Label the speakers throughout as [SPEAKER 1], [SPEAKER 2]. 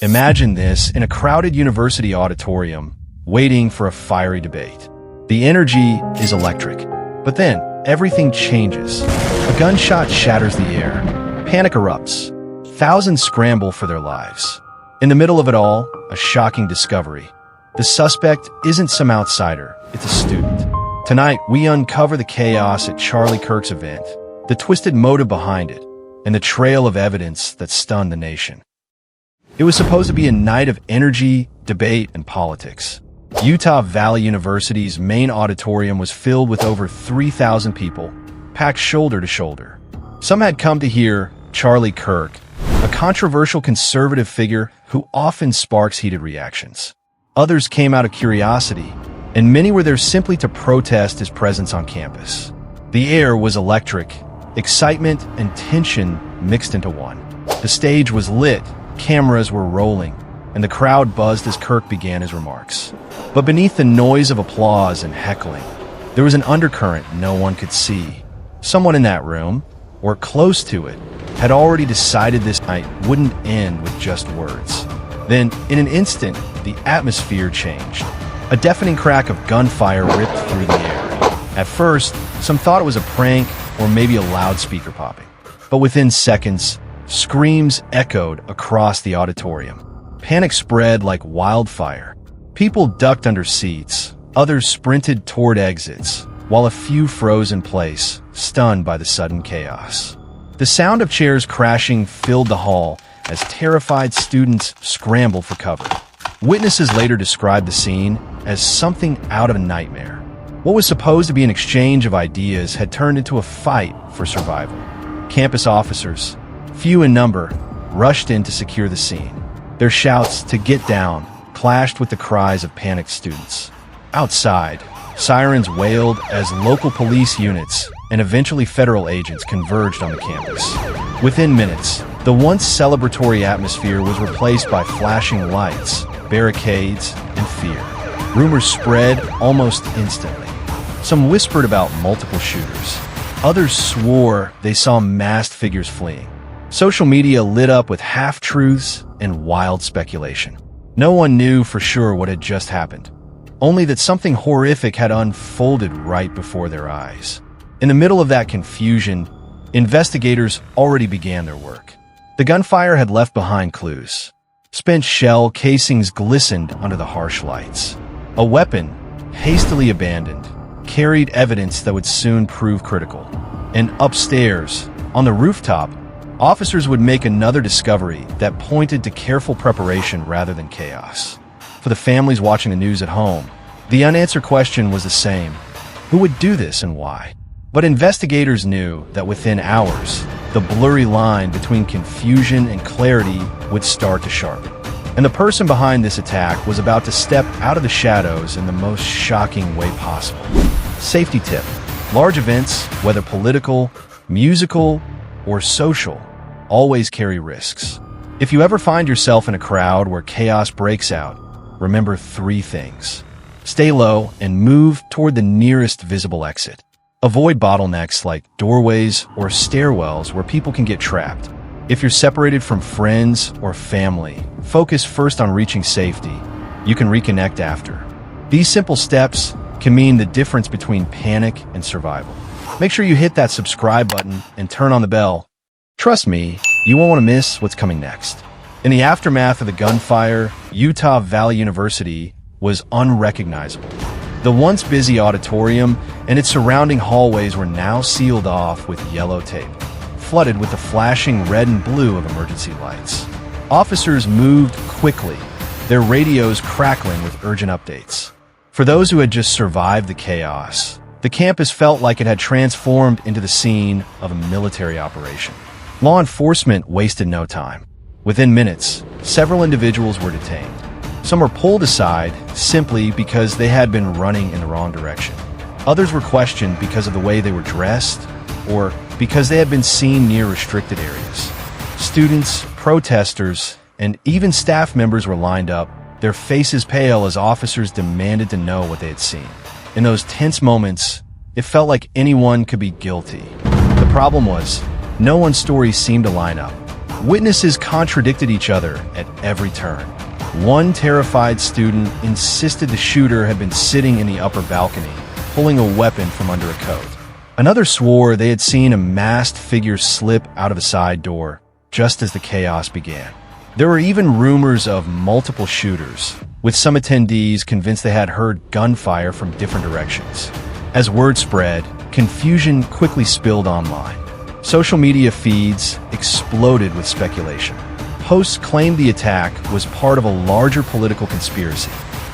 [SPEAKER 1] Imagine this in a crowded university auditorium, waiting for a fiery debate. The energy is electric, but then everything changes. A gunshot shatters the air. Panic erupts. Thousands scramble for their lives. In the middle of it all, a shocking discovery. The suspect isn't some outsider, it's a student. Tonight, we uncover the chaos at Charlie Kirk's event, the twisted motive behind it, and the trail of evidence that stunned the nation. It was supposed to be a night of energy, debate, and politics. Utah Valley University's main auditorium was filled with over 3,000 people, packed shoulder to shoulder. Some had come to hear Charlie Kirk, a controversial conservative figure who often sparks heated reactions. Others came out of curiosity, and many were there simply to protest his presence on campus. The air was electric, excitement and tension mixed into one. The stage was lit, cameras were rolling, and the crowd buzzed as Kirk began his remarks. But beneath the noise of applause and heckling, there was an undercurrent no one could see. Someone in that room, or close to it, had already decided this night wouldn't end with just words. Then, in an instant, the atmosphere changed. A deafening crack of gunfire ripped through the air. At first, some thought it was a prank or maybe a loudspeaker popping. But within seconds, screams echoed across the auditorium. Panic spread like wildfire. People ducked under seats, others sprinted toward exits, while a few froze in place, stunned by the sudden chaos. The sound of chairs crashing filled the hall as terrified students scrambled for cover. Witnesses later described the scene as something out of a nightmare. What was supposed to be an exchange of ideas had turned into a fight for survival. Campus officers, few in number, rushed in to secure the scene. Their shouts to get down clashed with the cries of panicked students. Outside, sirens wailed as local police units and eventually federal agents converged on the campus. Within minutes, the once celebratory atmosphere was replaced by flashing lights, barricades, and fear. Rumors spread almost instantly. Some whispered about multiple shooters. Others swore they saw masked figures fleeing. Social media lit up with half-truths and wild speculation. No one knew for sure what had just happened, only that something horrific had unfolded right before their eyes. In the middle of that confusion, investigators already began their work. The gunfire had left behind clues. Spent shell casings glistened under the harsh lights. A weapon, hastily abandoned, carried evidence that would soon prove critical. And upstairs, on the rooftop, officers would make another discovery that pointed to careful preparation rather than chaos. For the families watching the news at home, the unanswered question was the same: who would do this and why? But investigators knew that within hours, the blurry line between confusion and clarity would start to sharpen. And the person behind this attack was about to step out of the shadows in the most shocking way possible. Safety tip: large events, whether political, musical, or social, always carry risks. If you ever find yourself in a crowd where chaos breaks out, remember 3 things. Stay low and move toward the nearest visible exit. Avoid bottlenecks like doorways or stairwells where people can get trapped. If you're separated from friends or family, focus first on reaching safety. You can reconnect after. These simple steps can mean the difference between panic and survival. Make sure you hit that subscribe button and turn on the bell. Trust me, you won't want to miss what's coming next. In the aftermath of the gunfire, Utah Valley University was unrecognizable. The once busy auditorium and its surrounding hallways were now sealed off with yellow tape, flooded with the flashing red and blue of emergency lights. Officers moved quickly, their radios crackling with urgent updates. For those who had just survived the chaos, the campus felt like it had transformed into the scene of a military operation. Law enforcement wasted no time. Within minutes, several individuals were detained. Some were pulled aside simply because they had been running in the wrong direction. Others were questioned because of the way they were dressed or because they had been seen near restricted areas. Students, protesters, and even staff members were lined up, their faces pale as officers demanded to know what they had seen. In those tense moments, it felt like anyone could be guilty. The problem was, no one's story seemed to line up. Witnesses contradicted each other at every turn. One terrified student insisted the shooter had been sitting in the upper balcony, pulling a weapon from under a coat. Another swore they had seen a masked figure slip out of a side door just as the chaos began. There were even rumors of multiple shooters, with some attendees convinced they had heard gunfire from different directions. As word spread, confusion quickly spilled online. Social media feeds exploded with speculation. Posts claimed the attack was part of a larger political conspiracy.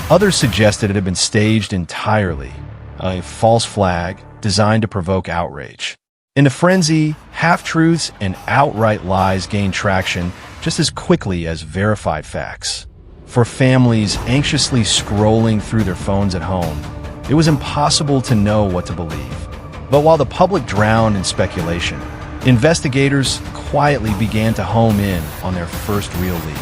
[SPEAKER 1] Others suggested it had been staged entirely, a false flag designed to provoke outrage. In a frenzy, half-truths and outright lies gained traction just as quickly as verified facts. For families anxiously scrolling through their phones at home, it was impossible to know what to believe. But while the public drowned in speculation, investigators quietly began to home in on their first real lead.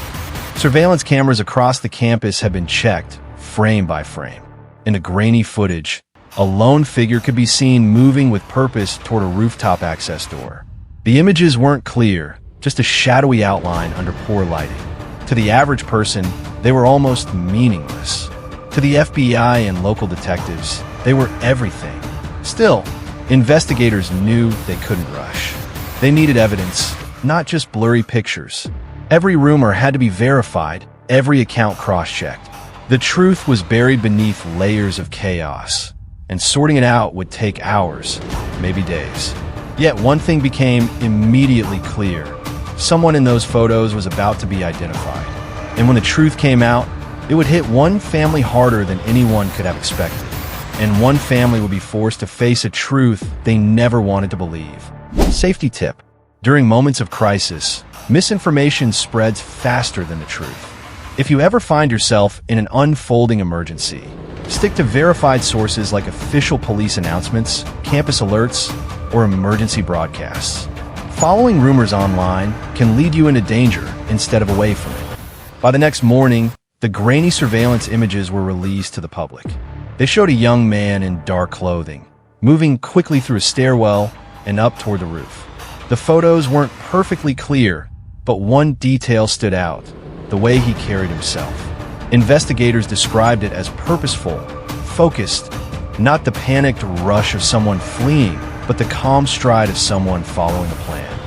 [SPEAKER 1] Surveillance cameras across the campus had been checked, frame by frame. In the grainy footage, a lone figure could be seen moving with purpose toward a rooftop access door. The images weren't clear, just a shadowy outline under poor lighting. To the average person, they were almost meaningless. To the FBI and local detectives, they were everything. Still, investigators knew they couldn't rush. They needed evidence, not just blurry pictures. Every rumor had to be verified, every account cross-checked. The truth was buried beneath layers of chaos, and sorting it out would take hours, maybe days. Yet one thing became immediately clear. Someone in those photos was about to be identified. And when the truth came out, it would hit one family harder than anyone could have expected. And one family would be forced to face a truth they never wanted to believe. Safety tip. During moments of crisis, misinformation spreads faster than the truth. If you ever find yourself in an unfolding emergency, stick to verified sources like official police announcements, campus alerts, or emergency broadcasts. Following rumors online can lead you into danger instead of away from it. By the next morning, the grainy surveillance images were released to the public. They showed a young man in dark clothing, moving quickly through a stairwell and up toward the roof. The photos weren't perfectly clear, but one detail stood out: the way he carried himself. Investigators described it as purposeful, focused, not the panicked rush of someone fleeing, but the calm stride of someone following a plan.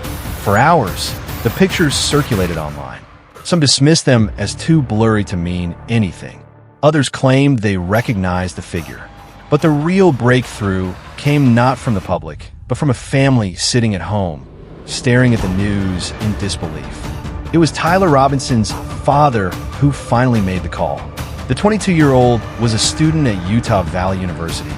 [SPEAKER 1] For hours, the pictures circulated online. Some dismissed them as too blurry to mean anything. Others claimed they recognized the figure. But the real breakthrough came not from the public, but from a family sitting at home, staring at the news in disbelief. It was Tyler Robinson's father who finally made the call. The 22-year-old was a student at Utah Valley University,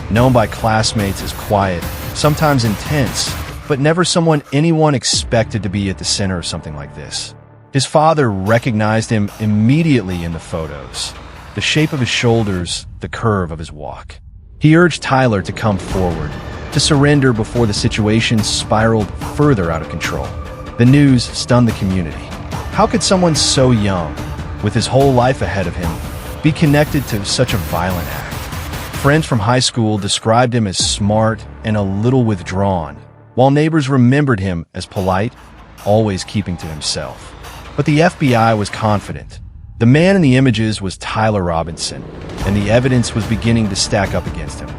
[SPEAKER 1] known by classmates as quiet, sometimes intense, but never someone anyone expected to be at the center of something like this. His father recognized him immediately in the photos, the shape of his shoulders, the curve of his walk. He urged Tyler to come forward, to surrender before the situation spiraled further out of control. The news stunned the community. How could someone so young, with his whole life ahead of him, be connected to such a violent act? Friends from high school described him as smart and a little withdrawn, while neighbors remembered him as polite, always keeping to himself. But the FBI was confident. The man in the images was Tyler Robinson, and the evidence was beginning to stack up against him.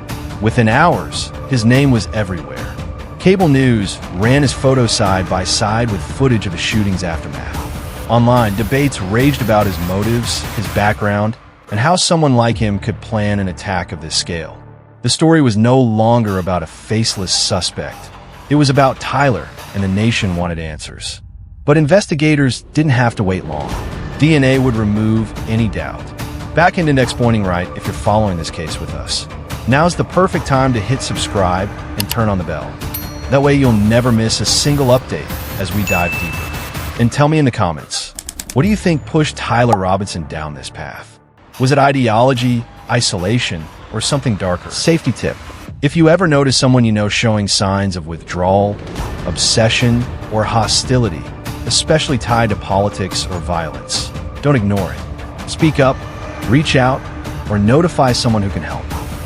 [SPEAKER 1] Within hours, his name was everywhere. Cable news ran his photo side by side with footage of the shooting's aftermath. Online, debates raged about his motives, his background, and how someone like him could plan an attack of this scale. The story was no longer about a faceless suspect. It was about Tyler, and the nation wanted answers. But investigators didn't have to wait long. DNA would remove any doubt. Back into Index Pointing Right if you're following this case with us. Now's the perfect time to hit subscribe and turn on the bell. That way you'll never miss a single update as we dive deeper. And tell me in the comments, what do you think pushed Tyler Robinson down this path? Was it ideology, isolation, or something darker? Safety tip. If you ever notice someone you know showing signs of withdrawal, obsession, or hostility, especially tied to politics or violence, don't ignore it. Speak up, reach out, or notify someone who can help.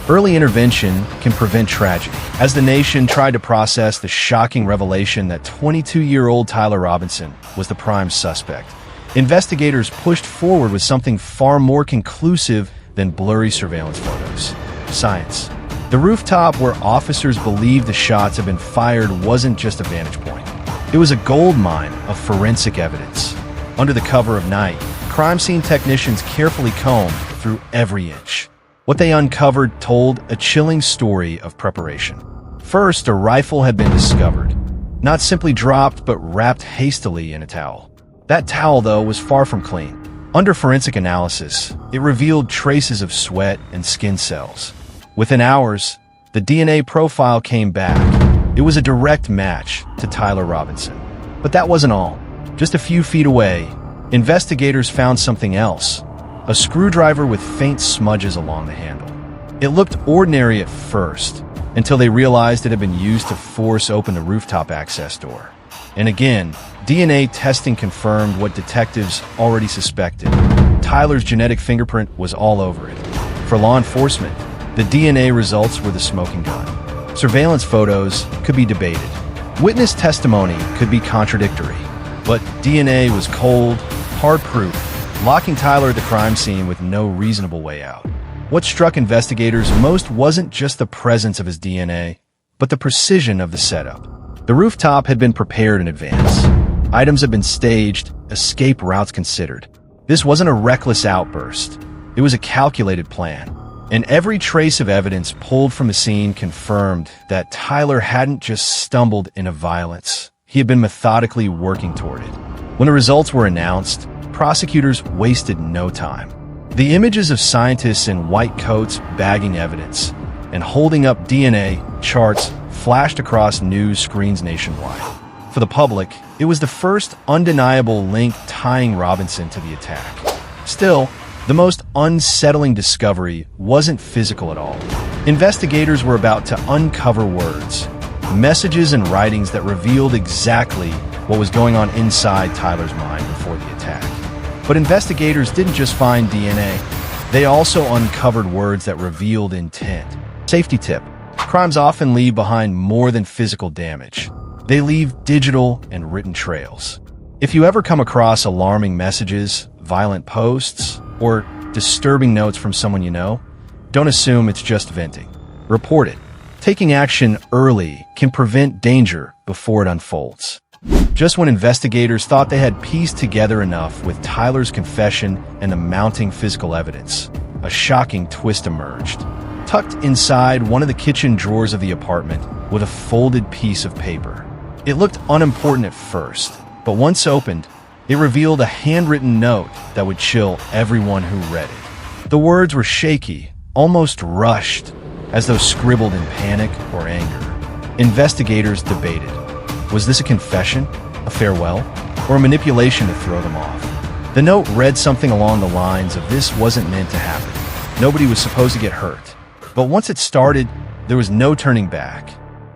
[SPEAKER 1] Early intervention can prevent tragedy. As the nation tried to process the shocking revelation that 22-year-old Tyler Robinson was the prime suspect, investigators pushed forward with something far more conclusive than blurry surveillance photos: science. The rooftop where officers believed the shots had been fired wasn't just a vantage point. It was a gold mine of forensic evidence. Under the cover of night, crime scene technicians carefully combed through every inch. What they uncovered told a chilling story of preparation. First, a rifle had been discovered. Not simply dropped, but wrapped hastily in a towel. That towel, though, was far from clean. Under forensic analysis, it revealed traces of sweat and skin cells. Within hours, the DNA profile came back. It was a direct match to Tyler Robinson. But that wasn't all. Just a few feet away, investigators found something else: a screwdriver with faint smudges along the handle. It looked ordinary at first, until they realized it had been used to force open the rooftop access door. And again, DNA testing confirmed what detectives already suspected. Tyler's genetic fingerprint was all over it. For law enforcement, the DNA results were the smoking gun. Surveillance photos could be debated. Witness testimony could be contradictory. But DNA was cold, hard proof, locking Tyler at the crime scene with no reasonable way out. What struck investigators most wasn't just the presence of his DNA, but the precision of the setup. The rooftop had been prepared in advance. Items had been staged, escape routes considered. This wasn't a reckless outburst. It was a calculated plan. And every trace of evidence pulled from the scene confirmed that Tyler hadn't just stumbled into violence. He had been methodically working toward it. When the results were announced, prosecutors wasted no time. The images of scientists in white coats bagging evidence and holding up DNA charts flashed across news screens nationwide. For the public, it was the first undeniable link tying Robinson to the attack. Still, the most unsettling discovery wasn't physical at all. Investigators were about to uncover words, messages and writings that revealed exactly what was going on inside Tyler's mind before the attack. But investigators didn't just find DNA. They also uncovered words that revealed intent. Safety tip: crimes often leave behind more than physical damage. They leave digital and written trails. If you ever come across alarming messages, violent posts, or disturbing notes from someone you know, don't assume it's just venting. Report it. Taking action early can prevent danger before it unfolds. Just when investigators thought they had pieced together enough with Tyler's confession and the mounting physical evidence, a shocking twist emerged. Tucked inside one of the kitchen drawers of the apartment was a folded piece of paper. It looked unimportant at first, but once opened, it revealed a handwritten note that would chill everyone who read it. The words were shaky, almost rushed, as though scribbled in panic or anger. Investigators debated. Was this a confession, a farewell, or a manipulation to throw them off? The note read something along the lines of "This wasn't meant to happen. Nobody was supposed to get hurt." But once it started, there was no turning back.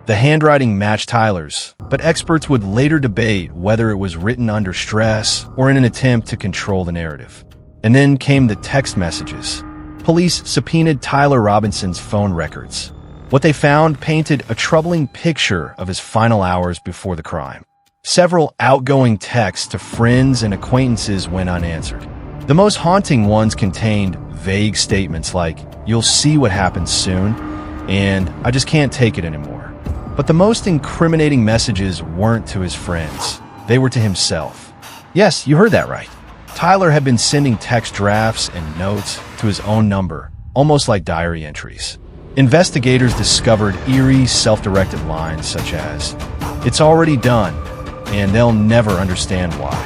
[SPEAKER 1] The handwriting matched Tyler's, but experts would later debate whether it was written under stress or in an attempt to control the narrative. And then came the text messages. Police subpoenaed Tyler Robinson's phone records. What they found painted a troubling picture of his final hours before the crime. Several outgoing texts to friends and acquaintances went unanswered. The most haunting ones contained vague statements like, "You'll see what happens soon," and "I just can't take it anymore." But the most incriminating messages weren't to his friends. They were to himself. Yes, you heard that right. Tyler had been sending text drafts and notes to his own number, almost like diary entries. Investigators discovered eerie, self-directed lines such as, "It's already done, and they'll never understand why."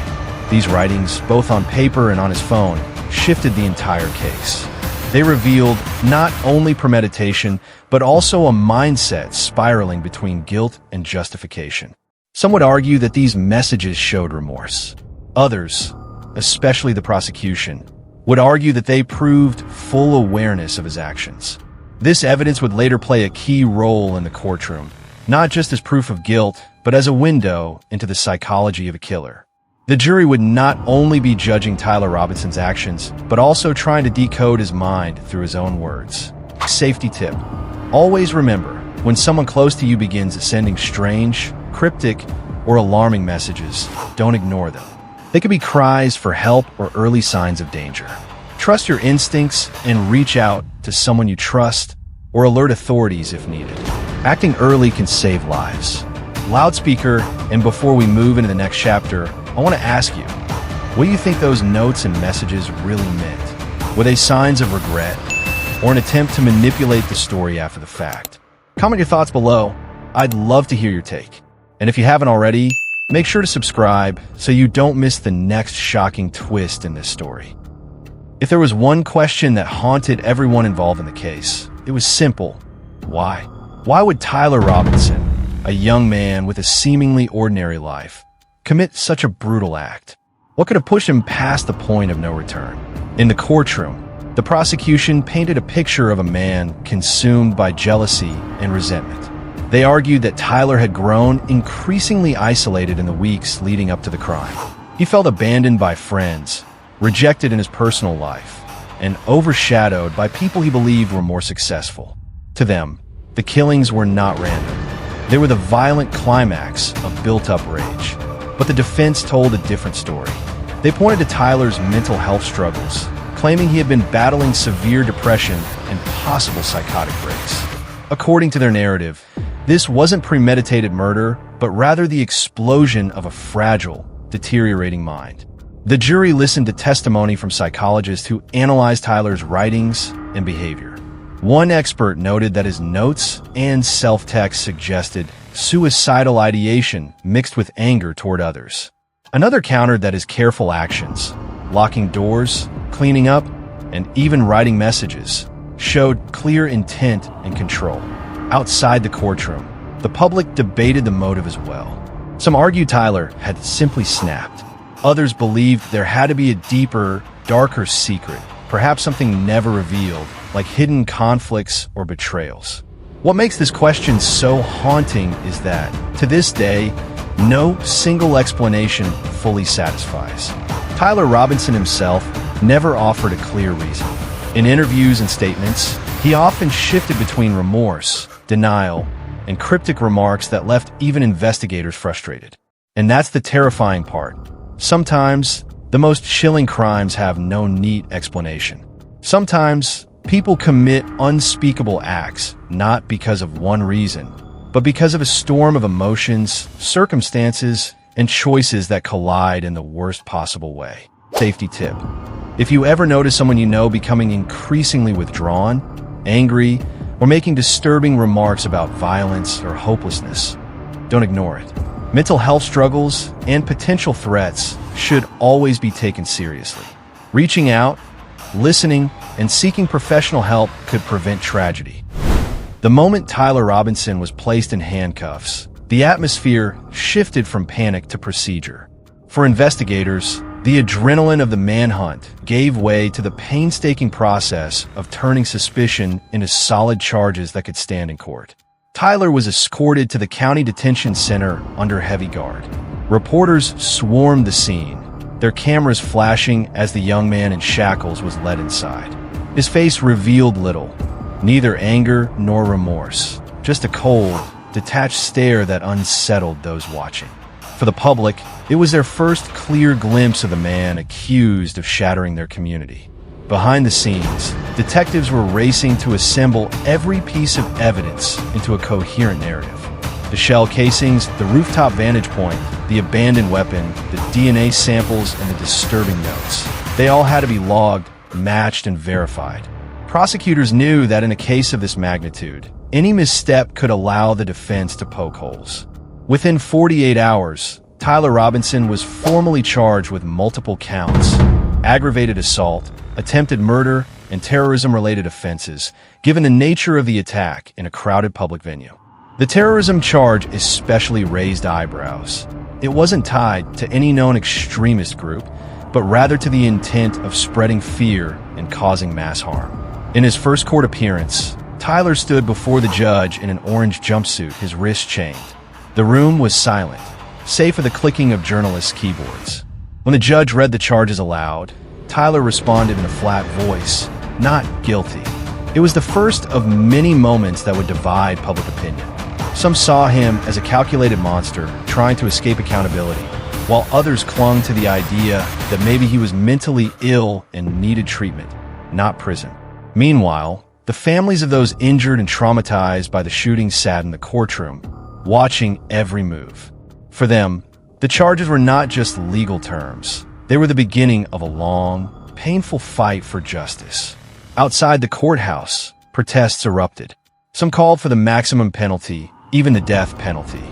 [SPEAKER 1] These writings, both on paper and on his phone, shifted the entire case. They revealed not only premeditation, but also a mindset spiraling between guilt and justification. Some would argue that these messages showed remorse. Others, especially the prosecution, would argue that they proved full awareness of his actions. This evidence would later play a key role in the courtroom, not just as proof of guilt, but as a window into the psychology of a killer. The jury would not only be judging Tyler Robinson's actions, but also trying to decode his mind through his own words. Safety tip. Always remember, when someone close to you begins sending strange, cryptic, or alarming messages, don't ignore them. They could be cries for help or early signs of danger. Trust your instincts and reach out to someone you trust or alert authorities if needed. Acting early can save lives. Loudspeaker, and before we move into the next chapter, I want to ask you, what do you think those notes and messages really meant? Were they signs of regret or an attempt to manipulate the story after the fact? Comment your thoughts below. I'd love to hear your take. And if you haven't already, make sure to subscribe so you don't miss the next shocking twist in this story. If there was one question that haunted everyone involved in the case, it was simple. Why? Why would Tyler Robinson, a young man with a seemingly ordinary life, commit such a brutal act? What could have pushed him past the point of no return? In the courtroom, the prosecution painted a picture of a man consumed by jealousy and resentment. They argued that Tyler had grown increasingly isolated in the weeks leading up to the crime. He felt abandoned by friends, rejected in his personal life, and overshadowed by people he believed were more successful. To them, the killings were not random. They were the violent climax of built-up rage. But the defense told a different story. They pointed to Tyler's mental health struggles, claiming he had been battling severe depression and possible psychotic breaks. According to their narrative, this wasn't premeditated murder, but rather the explosion of a fragile, deteriorating mind. The jury listened to testimony from psychologists who analyzed Tyler's writings and behavior. One expert noted that his notes and self-text suggested suicidal ideation mixed with anger toward others. Another countered that his careful actions, locking doors, cleaning up, and even writing messages, showed clear intent and control. Outside the courtroom, the public debated the motive as well. Some argued Tyler had simply snapped. Others believed there had to be a deeper, darker secret, perhaps something never revealed, like hidden conflicts or betrayals. What makes this question so haunting is that, to this day, no single explanation fully satisfies. Tyler Robinson himself never offered a clear reason. In interviews and statements, he often shifted between remorse, denial, and cryptic remarks that left even investigators frustrated. And that's the terrifying part. Sometimes, the most chilling crimes have no neat explanation. Sometimes, people commit unspeakable acts, not because of one reason, but because of a storm of emotions, circumstances, and choices that collide in the worst possible way. Safety tip. If you ever notice someone you know becoming increasingly withdrawn, angry, or making disturbing remarks about violence or hopelessness, don't ignore it. Mental health struggles and potential threats should always be taken seriously. Reaching out, listening, and seeking professional help could prevent tragedy. The moment Tyler Robinson was placed in handcuffs, the atmosphere shifted from panic to procedure. For investigators, the adrenaline of the manhunt gave way to the painstaking process of turning suspicion into solid charges that could stand in court. Tyler was escorted to the county detention center under heavy guard. Reporters swarmed the scene, their cameras flashing as the young man in shackles was led inside. His face revealed little, neither anger nor remorse, just a cold, detached stare that unsettled those watching. For the public, it was their first clear glimpse of the man accused of shattering their community. Behind the scenes, detectives were racing to assemble every piece of evidence into a coherent narrative. The shell casings, the rooftop vantage point, the abandoned weapon, the DNA samples, and the disturbing notes. They all had to be logged, matched, and verified. Prosecutors knew that in a case of this magnitude, any misstep could allow the defense to poke holes. Within 48 hours, Tyler Robinson was formally charged with multiple counts, aggravated assault, attempted murder, and terrorism-related offenses, given the nature of the attack in a crowded public venue. The terrorism charge especially raised eyebrows. It wasn't tied to any known extremist group, but rather to the intent of spreading fear and causing mass harm. In his first court appearance, Tyler stood before the judge in an orange jumpsuit, his wrists chained. The room was silent, save for the clicking of journalists' keyboards. When the judge read the charges aloud, Tyler responded in a flat voice, "Not guilty." It was the first of many moments that would divide public opinion. Some saw him as a calculated monster trying to escape accountability, while others clung to the idea that maybe he was mentally ill and needed treatment, not prison. Meanwhile, the families of those injured and traumatized by the shooting sat in the courtroom, watching every move. For them, the charges were not just legal terms. They were the beginning of a long, painful fight for justice. Outside the courthouse, protests erupted. Some called for the maximum penalty, even the death penalty.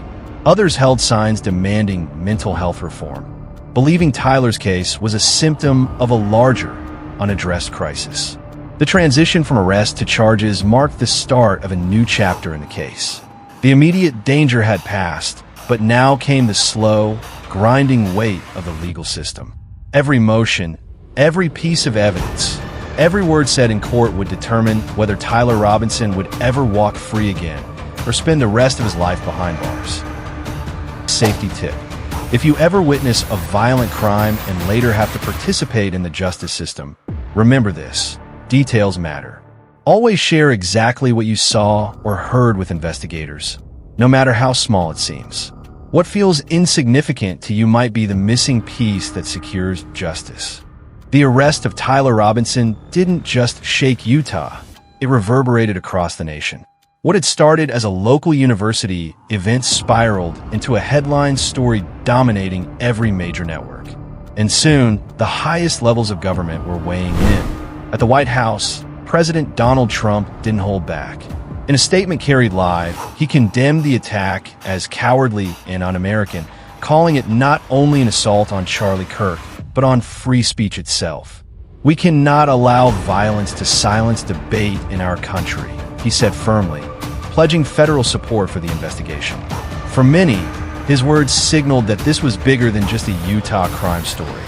[SPEAKER 1] Others held signs demanding mental health reform, believing Tyler's case was a symptom of a larger, unaddressed crisis. The transition from arrest to charges marked the start of a new chapter in the case. The immediate danger had passed, but now came the slow, grinding weight of the legal system. Every motion, every piece of evidence, every word said in court would determine whether Tyler Robinson would ever walk free again or spend the rest of his life behind bars. Safety tip: if you ever witness a violent crime and later have to participate in the justice system, remember this: details matter. Always share exactly what you saw or heard with investigators, no matter how small it seems. What feels insignificant to you might be the missing piece that secures justice. The arrest of Tyler Robinson didn't just shake Utah, it reverberated across the nation. What had started as a local university event spiraled into a headline story dominating every major network. And soon, the highest levels of government were weighing in. At the White House, President Donald Trump didn't hold back. In a statement carried live, he condemned the attack as cowardly and un-American, calling it not only an assault on Charlie Kirk, but on free speech itself. "We cannot allow violence to silence debate in our country," he said firmly, pledging federal support for the investigation. For many, his words signaled that this was bigger than just a Utah crime story.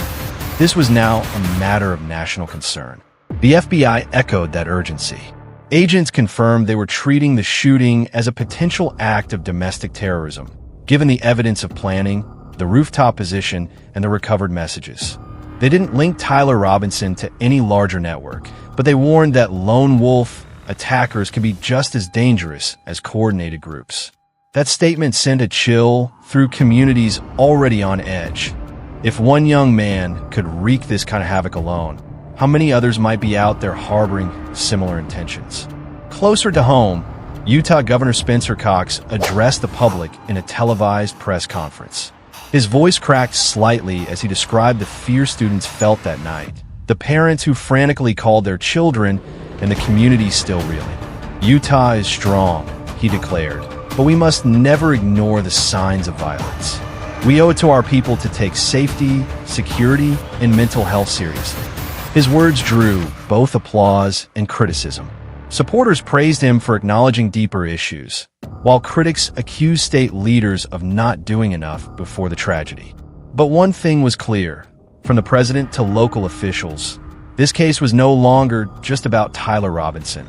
[SPEAKER 1] This was now a matter of national concern. The FBI echoed that urgency. Agents confirmed they were treating the shooting as a potential act of domestic terrorism, given the evidence of planning, the rooftop position, and the recovered messages. They didn't link Tyler Robinson to any larger network, but they warned that lone wolf attackers can be just as dangerous as coordinated groups. That statement sent a chill through communities already on edge. If one young man could wreak this kind of havoc alone, how many others might be out there harboring similar intentions? Closer to home, Utah Governor Spencer Cox addressed the public in a televised press conference. His voice cracked slightly as he described the fear students felt that night, the parents who frantically called their children, and the community still reeling. "Utah is strong," he declared, "but we must never ignore the signs of violence. We owe it to our people to take safety, security, and mental health seriously." His words drew both applause and criticism. Supporters praised him for acknowledging deeper issues, while critics accused state leaders of not doing enough before the tragedy. But one thing was clear, from the president to local officials: this case was no longer just about Tyler Robinson.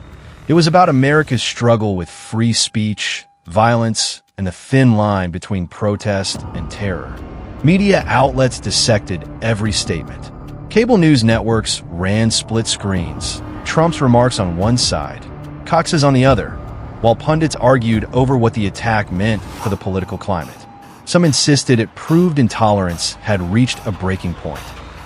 [SPEAKER 1] It was about America's struggle with free speech, violence, and the thin line between protest and terror. Media outlets dissected every statement. Cable news networks ran split screens, Trump's remarks on one side, Cox's on the other, while pundits argued over what the attack meant for the political climate. Some insisted it proved intolerance had reached a breaking point.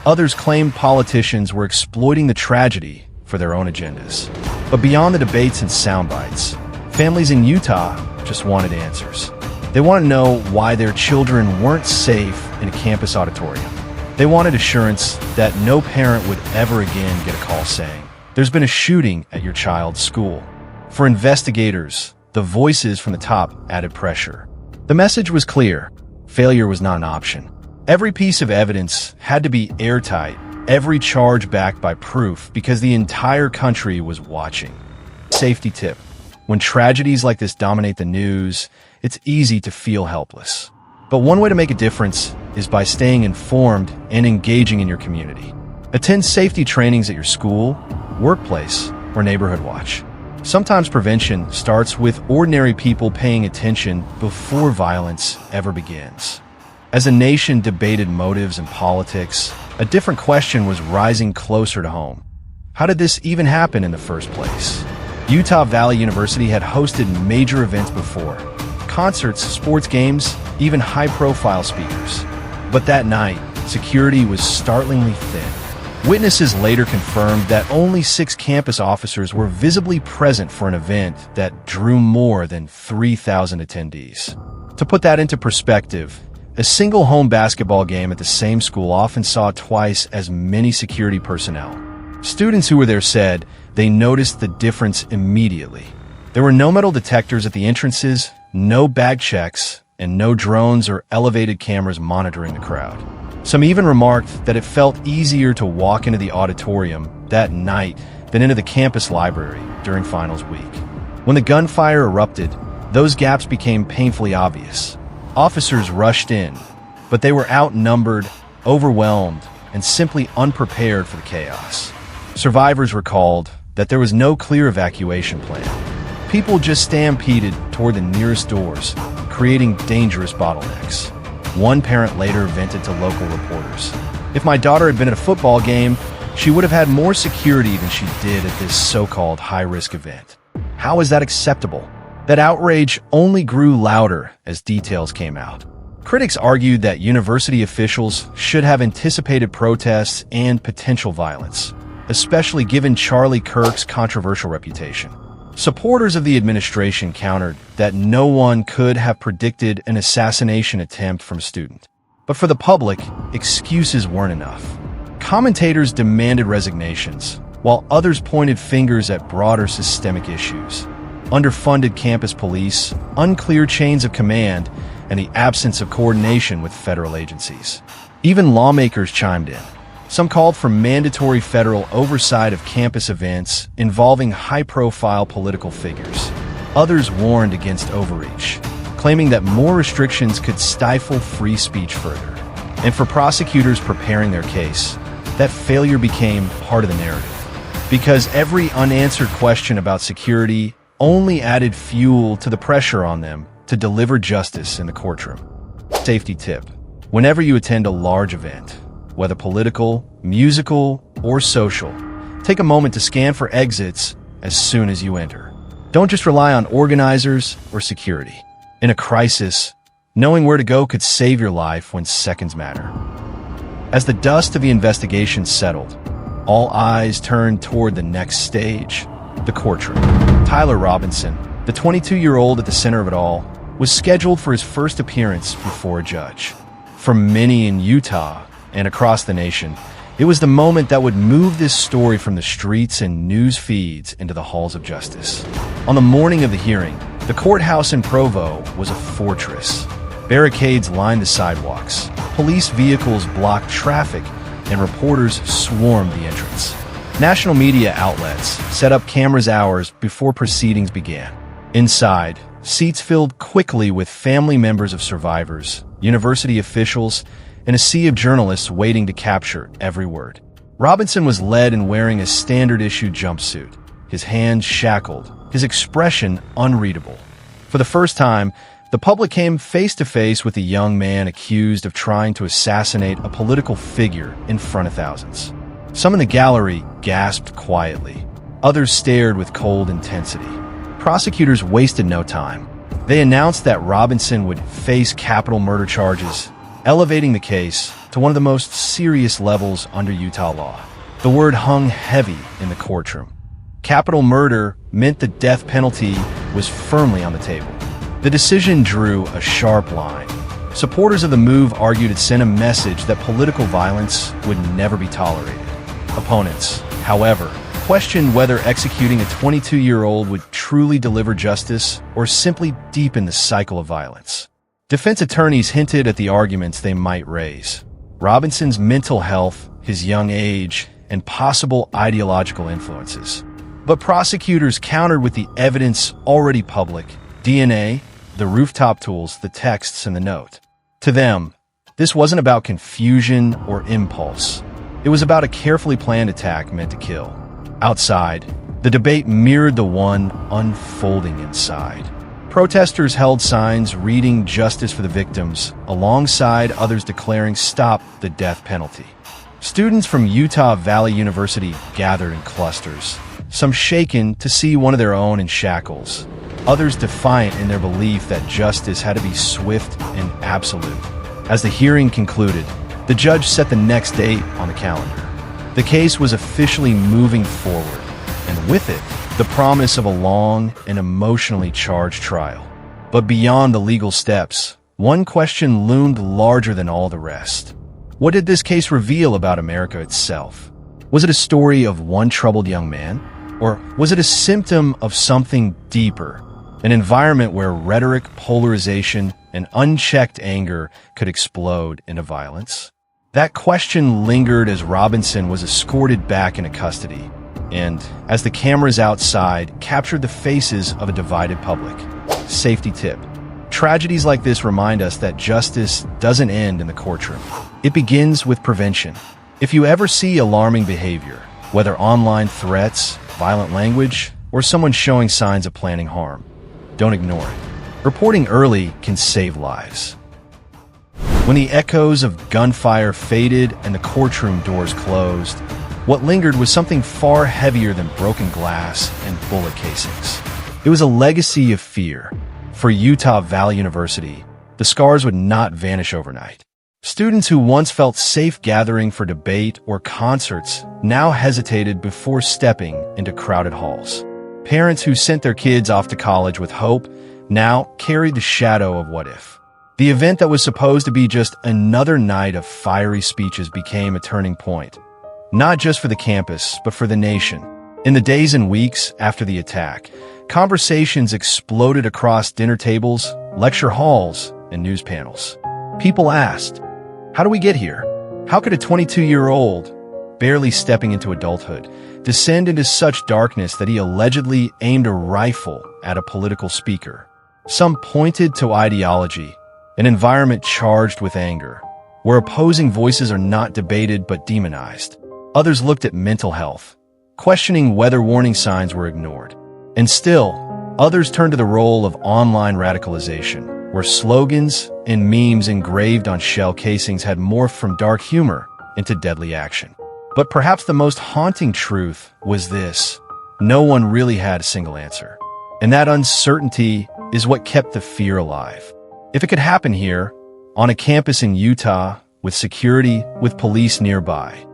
[SPEAKER 1] Others claimed politicians were exploiting the tragedy for their own agendas. But beyond the debates and sound bites, families in Utah just wanted answers. They wanted to know why their children weren't safe in a campus auditorium. They wanted assurance that no parent would ever again get a call saying, "There's been a shooting at your child's school." For investigators, the voices from the top added pressure. The message was clear: failure was not an option. Every piece of evidence had to be airtight, every charge backed by proof, because the entire country was watching. Safety tip: when tragedies like this dominate the news, it's easy to feel helpless. But one way to make a difference is by staying informed and engaging in your community. Attend safety trainings at your school, workplace, or neighborhood watch. Sometimes prevention starts with ordinary people paying attention before violence ever begins. As a nation debated motives and politics, a different question was rising closer to home. How did this even happen in the first place? Utah Valley University had hosted major events before: concerts, sports games, even high-profile speakers. But that night, security was startlingly thin. Witnesses later confirmed that only 6 campus officers were visibly present for an event that drew more than 3,000 attendees. To put that into perspective, a single home basketball game at the same school often saw twice as many security personnel. Students who were there said they noticed the difference immediately. There were no metal detectors at the entrances, no bag checks, and no drones or elevated cameras monitoring the crowd. Some even remarked that it felt easier to walk into the auditorium that night than into the campus library during finals week. When the gunfire erupted, those gaps became painfully obvious. Officers rushed in, but they were outnumbered, overwhelmed, and simply unprepared for the chaos. Survivors recalled that there was no clear evacuation plan. People just stampeded toward the nearest doors, creating dangerous bottlenecks. One parent later vented to local reporters. "If my daughter had been at a football game, she would have had more security than she did at this so-called high-risk event." How is that acceptable? That outrage only grew louder as details came out. Critics argued that university officials should have anticipated protests and potential violence, especially given Charlie Kirk's controversial reputation. Supporters of the administration countered that no one could have predicted an assassination attempt from a student. But for the public, excuses weren't enough. Commentators demanded resignations, while others pointed fingers at broader systemic issues: underfunded campus police, unclear chains of command, and the absence of coordination with federal agencies. Even lawmakers chimed in. Some called for mandatory federal oversight of campus events involving high-profile political figures. Others warned against overreach, claiming that more restrictions could stifle free speech further. And for prosecutors preparing their case, that failure became part of the narrative, because every unanswered question about security only added fuel to the pressure on them to deliver justice in the courtroom. Safety tip: whenever you attend a large event, whether political, musical, or social, take a moment to scan for exits as soon as you enter. Don't just rely on organizers or security. In a crisis, knowing where to go could save your life when seconds matter. As the dust of the investigation settled, all eyes turned toward the next stage, the courtroom. Tyler Robinson, the 22-year-old at the center of it all, was scheduled for his first appearance before a judge. For many in Utah and across the nation, it was the moment that would move this story from the streets and news feeds into the halls of justice. On the morning of the hearing, the courthouse in Provo was a fortress. Barricades lined the sidewalks, police vehicles blocked traffic, and reporters swarmed the entrance. National media outlets set up cameras hours before proceedings began. Inside, seats filled quickly with family members of survivors, university officials, and a sea of journalists waiting to capture every word. Robinson was led in wearing a standard-issue jumpsuit, his hands shackled, his expression unreadable. For the first time, the public came face-to-face with a young man accused of trying to assassinate a political figure in front of thousands. Some in the gallery gasped quietly. Others stared with cold intensity. Prosecutors wasted no time. They announced that Robinson would face capital murder charges, elevating the case to one of the most serious levels under Utah law. The word hung heavy in the courtroom. Capital murder meant the death penalty was firmly on the table. The decision drew a sharp line. Supporters of the move argued it sent a message that political violence would never be tolerated. Opponents, however, questioned whether executing a 22-year-old would truly deliver justice or simply deepen the cycle of violence. Defense attorneys hinted at the arguments they might raise: Robinson's mental health, his young age, and possible ideological influences. But prosecutors countered with the evidence already public: DNA, the rooftop tools, the texts, and the note. To them, this wasn't about confusion or impulse. It was about a carefully planned attack meant to kill. Outside, the debate mirrored the one unfolding inside. Protesters held signs reading "Justice for the Victims," alongside others declaring "Stop the Death Penalty." Students from Utah Valley University gathered in clusters, some shaken to see one of their own in shackles, others defiant in their belief that justice had to be swift and absolute. As the hearing concluded, the judge set the next date on the calendar. The case was officially moving forward, and with it, the promise of a long and emotionally charged trial. But beyond the legal steps, one question loomed larger than all the rest. What did this case reveal about America itself? Was it a story of one troubled young man? Or was it a symptom of something deeper? An environment where rhetoric, polarization, and unchecked anger could explode into violence? That question lingered as Robinson was escorted back into custody, and as the cameras outside captured the faces of a divided public. Safety tip. Tragedies like this remind us that justice doesn't end in the courtroom. It begins with prevention. If you ever see alarming behavior, whether online threats, violent language, or someone showing signs of planning harm, don't ignore it. Reporting early can save lives. When the echoes of gunfire faded and the courtroom doors closed, what lingered was something far heavier than broken glass and bullet casings. It was a legacy of fear. For Utah Valley University, the scars would not vanish overnight. Students who once felt safe gathering for debate or concerts now hesitated before stepping into crowded halls. Parents who sent their kids off to college with hope now carried the shadow of what if. The event that was supposed to be just another night of fiery speeches became a turning point, not just for the campus, but for the nation. In the days and weeks after the attack, conversations exploded across dinner tables, lecture halls, and news panels. People asked, how do we get here? How could a 22-year-old, barely stepping into adulthood, descend into such darkness that he allegedly aimed a rifle at a political speaker? Some pointed to ideology, an environment charged with anger, where opposing voices are not debated but demonized. Others looked at mental health, questioning whether warning signs were ignored. And still, others turned to the role of online radicalization, where slogans and memes engraved on shell casings had morphed from dark humor into deadly action. But perhaps the most haunting truth was this: no one really had a single answer. And that uncertainty is what kept the fear alive. If it could happen here, on a campus in Utah, with security, with police nearby,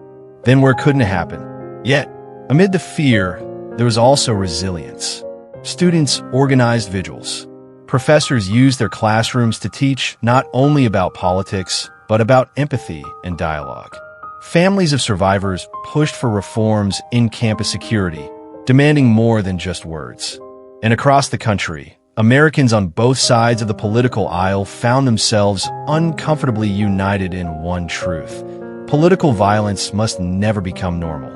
[SPEAKER 1] then where couldn't it happen? Yet, amid the fear, there was also resilience. Students organized vigils. Professors used their classrooms to teach not only about politics, but about empathy and dialogue. Families of survivors pushed for reforms in campus security, demanding more than just words. And across the country, Americans on both sides of the political aisle found themselves uncomfortably united in one truth: political violence must never become normal.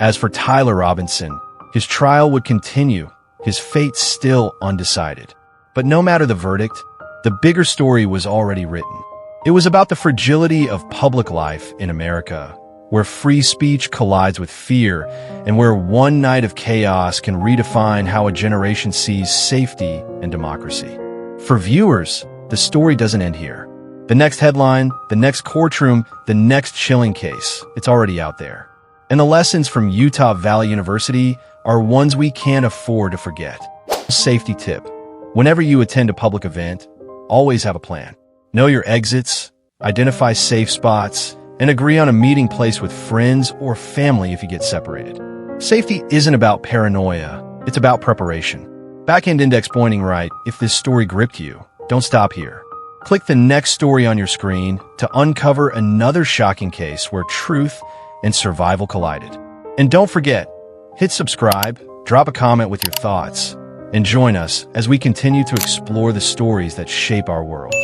[SPEAKER 1] As for Tyler Robinson, his trial would continue, his fate still undecided. But no matter the verdict, the bigger story was already written. It was about the fragility of public life in America, where free speech collides with fear, and where one night of chaos can redefine how a generation sees safety and democracy. For viewers, the story doesn't end here. The next headline, the next courtroom, the next chilling case, it's already out there. And the lessons from Utah Valley University are ones we can't afford to forget. Safety tip: whenever you attend a public event, always have a plan. Know your exits, identify safe spots, and agree on a meeting place with friends or family if you get separated. Safety isn't about paranoia, it's about preparation. Back-end index pointing right. If this story gripped you, don't stop here. Click the next story on your screen to uncover another shocking case where truth and survival collided. And don't forget, hit subscribe, drop a comment with your thoughts, and join us as we continue to explore the stories that shape our world.